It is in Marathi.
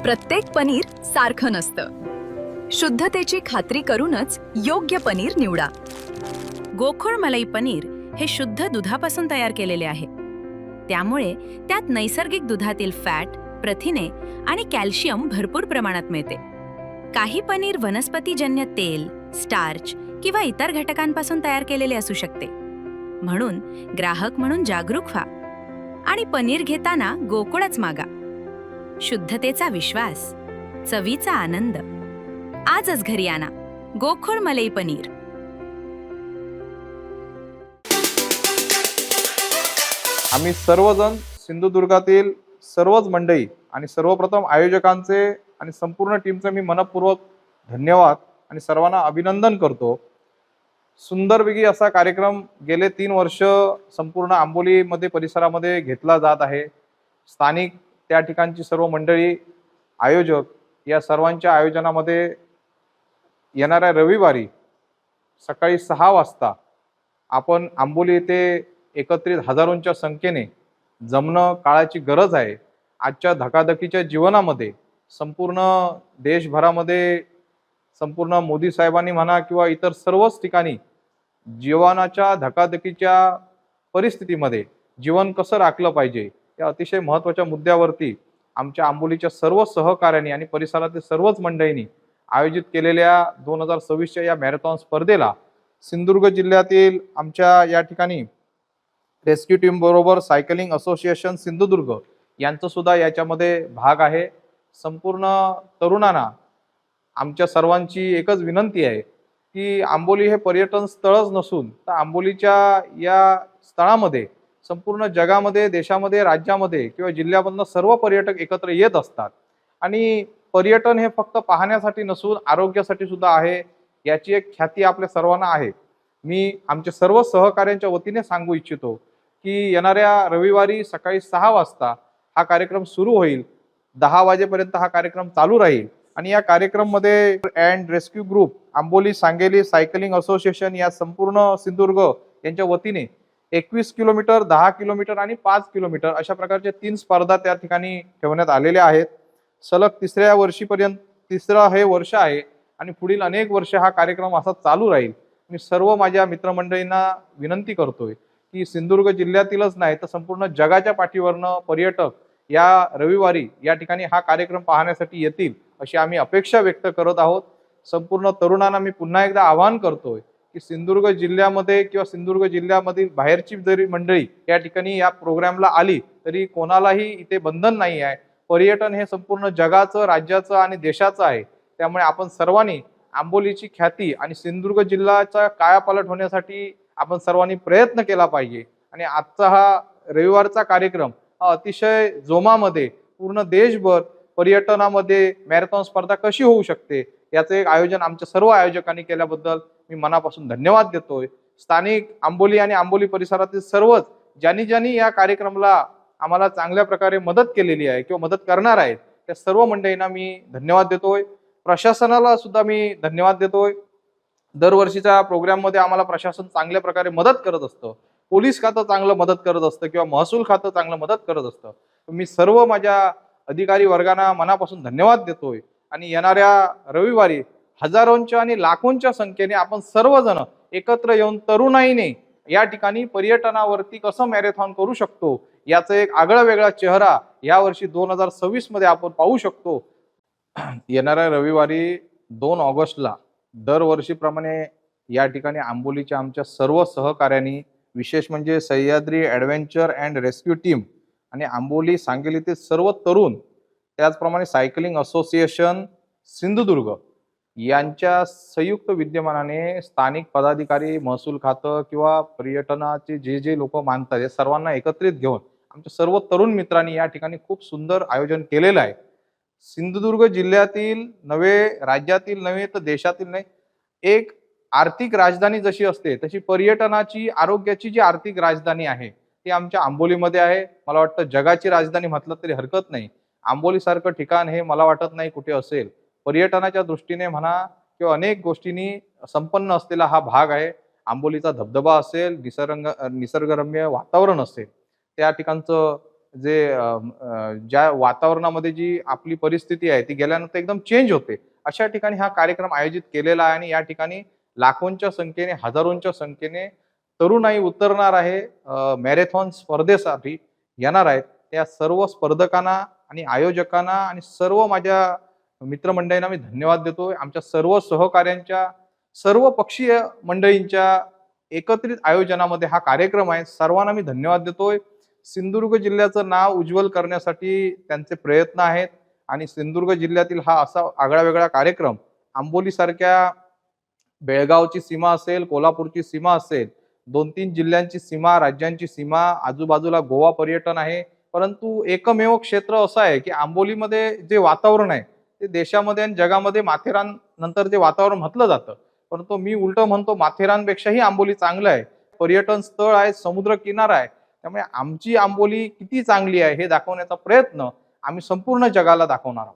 प्रत्येक पनीर सारखं नसतं। शुद्धतेची खात्री करूनच योग्य पनीर निवडा। गोकुळ मलाई पनीर हे शुद्ध दुधापासून तयार केलेले आहे, त्यामुळे त्यात नैसर्गिक दुधातील फॅट, प्रथिने आणि कॅल्शियम भरपूर प्रमाणात मिळते। काही पनीर वनस्पतीजन्य तेल, स्टार्च किंवा इतर घटकांपासून तयार केलेले असू शकते। म्हणून ग्राहक म्हणून जागरूक व्हा आणि पनीर घेताना गोकुळच मागा। शुद्धतेचा विश्वास, चवीचा आनंद। आजच घरी आणा गोकुळ मलाई पनीर। आम्ही सर्वजण सिंधुदुर्गातील सर्वच मंडळी आणि सर्वप्रथम आयोजकांचे आणि संपूर्ण टीमचे मी मनपूर्वक धन्यवाद आणि सर्वांना अभिनंदन करतो। सुंदरपैकी असा कार्यक्रम गेले 3 वर्ष संपूर्ण आंबोलीमध्ये परिसरामध्ये घेतला जात आहे। स्थानिक त्या ठिकाणची सर्व मंडळी, आयोजक या सर्वांच्या आयोजनामध्ये येणाऱ्या रविवारी सकाळी 6 वाजता आपण आंबोली येथे एकत्रित हजारोंच्या संख्येने जमणं काळाची गरज आहे। आजच्या धकाधकीच्या जीवनामध्ये संपूर्ण देशभरामध्ये, संपूर्ण मोदी साहेबांनी म्हणा किंवा इतर सर्वच ठिकाणी जीवनाच्या धकाधकीच्या परिस्थितीमध्ये जीवन कसं राखलं पाहिजे या अतिशय महत्त्वाच्या मुद्द्यावरती आमच्या आंबोलीच्या सर्व सहकार्यांनी आणि परिसरातील सर्वच मंडळींनी आयोजित केलेल्या 2026च्या या मॅरेथॉन स्पर्धेला सिंधुदुर्ग जिल्ह्यातील आमच्या या ठिकाणी रेस्क्यू टीम बरोबर सायकलिंग असोसिएशन सिंधुदुर्ग यांचा सुद्धा याच्यामध्ये भाग आहे। संपूर्ण तरुणांना आमच्या सर्वांची एकच विनंती आहे की आंबोली हे पर्यटन स्थळच नसून तर आंबोलीच्या या स्थळामध्ये संपूर्ण जगामध्ये, देशामध्ये, राज्यामध्ये किंवा जिल्ह्यामधून सर्व पर्यटक एकत्र येत असतात आणि पर्यटन हे फक्त पाहण्यासाठी नसून आरोग्यासाठी सुद्धा आहे। याची एक ख्याती आपल्या सर्वांना आहे। मी आमच्या सर्व सहकार्यांच्या वतीने सांगू इच्छितो की येणाऱ्या रविवारी सकाळी 6 वाजता हा कार्यक्रम सुरू होईल। 10 वाजेपर्यंत हा कार्यक्रम चालू राहील आणि या कार्यक्रममध्ये and rescue group, Amboli Sangeli cycling association या संपूर्ण सिंधुदुर्ग यांच्या वतीने 21 किलोमीटर, 10 किलोमीटर आणि 5 किलोमीटर अशा प्रकारच्या 3 स्पर्धा त्या ठिकाणी ठेवण्यात आलेल्या आहेत। सलग 3ऱ्या वर्षीपर्यंत 3रं हे वर्ष आहे आणि पुढील अनेक वर्ष हा कार्यक्रम असा चालू राहील। मी सर्व माझ्या मित्रमंडळींना विनंती करतोय की सिंधुदुर्ग जिल्ह्यातीलच नाही तर संपूर्ण जगाच्या पाठीवरनं पर्यटक या रविवारी या ठिकाणी हा कार्यक्रम पाहण्यासाठी येतील अशी आम्ही अपेक्षा व्यक्त करत आहोत। संपूर्ण तरुणांना मी पुन्हा एकदा आवाहन करतोय की सिंधुदुर्ग जिल्ह्यामध्ये किंवा सिंधुदुर्ग जिल्ह्यामधील बाहेरची जरी मंडळी या ठिकाणी या प्रोग्रामला आली तरी कोणालाही इथे बंधन नाही आहे। पर्यटन हे संपूर्ण जगाचं, राज्याचं आणि देशाचं आहे। त्यामुळे आपण सर्वांनी आंबोलीची ख्याती आणि सिंधुदुर्ग जिल्ह्याचा कायापालट होण्यासाठी आपण सर्वांनी प्रयत्न केला पाहिजे आणि आजचा हा रविवारचा कार्यक्रम हा अतिशय जोमामध्ये पूर्ण देशभर पर्यटनामध्ये मॅरेथॉन स्पर्धा कशी होऊ शकते याचे एक आयोजन आमच्या सर्व आयोजकांनी केल्याबद्दल मी मनापासून धन्यवाद देतोय। स्थानिक आंबोली आणि आंबोली परिसरातील सर्वच ज्यांनी या कार्यक्रमाला आम्हाला चांगल्या प्रकारे मदत केलेली आहे किंवा मदत करणार आहेत त्या सर्व मंडळींना मी धन्यवाद देतोय। प्रशासनाला सुद्धा मी धन्यवाद देतोय। दरवर्षीच्या प्रोग्राममध्ये आम्हाला प्रशासन चांगल्या प्रकारे मदत करत असतं, पोलीस खातं चांगलं मदत करत असतं किंवा महसूल खातं चांगलं मदत करत असतं। मी सर्व माझ्या अधिकारी वर्गांना मनापासून धन्यवाद देतोय आणि येणाऱ्या रविवारी हजारोंच्या आणि लाखोंच्या संख्येने आपण सर्वजण एकत्र येऊन तरुणाईने या ठिकाणी पर्यटनावरती कसं मॅरेथॉन करू शकतो याचा एक आगळा वेगळा चेहरा यावर्षी 2026 मध्ये आपण पाहू शकतो। येणाऱ्या रविवारी 2 ऑगस्टला दरवर्षीप्रमाणे या ठिकाणी आंबोलीच्या आमच्या सर्व सहकार्यांनी, विशेष म्हणजे Sahyadri adventure and rescue team आणि आंबोली सांगलीतील सर्व तरुण, त्याचप्रमाणे सायकलिंग असोसिएशन सिंधुदुर्ग यांच्या संयुक्त विद्यमानाने स्थानिक पदाधिकारी, महसूल खातं किंवा पर्यटनाचे जे लोक मानतात या सर्वांना एकत्रित घेऊन आमच्या सर्व तरुण मित्रांनी या ठिकाणी खूप सुंदर आयोजन केलेलं आहे। सिंधुदुर्ग जिल्ह्यातील नव्हे, राज्यातील नव्हे तर देशातील नाही, एक आर्थिक राजधानी जशी असते तशी पर्यटनाची, आरोग्याची जी आर्थिक राजधानी आहे ती आमच्या आंबोलीमध्ये आहे। मला वाटतं जगाची राजधानी म्हटलं तरी हरकत नाही। आंबोलीसारखं ठिकाण हे मला वाटत नाही कुठे असेल। पर्यटनाच्या दृष्टीने म्हणा किंवा अनेक गोष्टींनी संपन्न असलेला हा भाग आहे। आंबोलीचा धबधबा असेल, निसर्गरम्य वातावरण असेल, त्या ठिकाणचं जे ज्या वातावरणामध्ये जी आपली परिस्थिती आहे ती गेल्यानंतर एकदम चेंज होते. अशा ठिकाणी हा कार्यक्रम आयोजित केलेला आहे आणि या ठिकाणी लाखोंच्या संख्येने, हजारोंच्या संख्येने तरुणाई उतरणार आहे. मॅरेथॉन स्पर्धेसाठी येणार आहेत. त्या सर्व स्पर्धकांना आणि आयोजकांना आणि सर्व माझ्या मित्रमंडळींना मी धन्यवाद देतोय. आमच्या सर्व सहकाऱ्यांच्या, सर्व पक्षीय मंडळींच्या एकत्रित आयोजनामध्ये हा कार्यक्रम आहे. सर्वांना मी धन्यवाद देतोय. सिंधुदुर्ग जिल्ह्याचं नाव उज्ज्वल करण्यासाठी त्यांचे प्रयत्न आहेत आणि सिंधुदुर्ग जिल्ह्यातील हा असा आगळा-वेगळा कार्यक्रम आंबोलीसारख्या बेळगावची सीमा असेल, कोल्हापूरची सीमा असेल, 2-3 जिल्ह्यांची सीमा, राज्यांची सीमा, आजूबाजूला गोवा पर्यटन आहे. परंतु एकमेव क्षेत्र असं आहे की आंबोलीमध्ये जे वातावरण आहे ते देशामध्ये आणि जगामध्ये माथेरान नंतर जे वातावरण म्हटलं जातं, परंतु मी उलटं म्हणतो माथेरानपेक्षाही आंबोली चांगलं आहे. पर्यटन स्थळ आहे, समुद्र किनारा आहे. त्यामुळे आमची आंबोली किती चांगली आहे हे दाखवण्याचा प्रयत्न आम्ही संपूर्ण जगाला दाखवणार आहोत.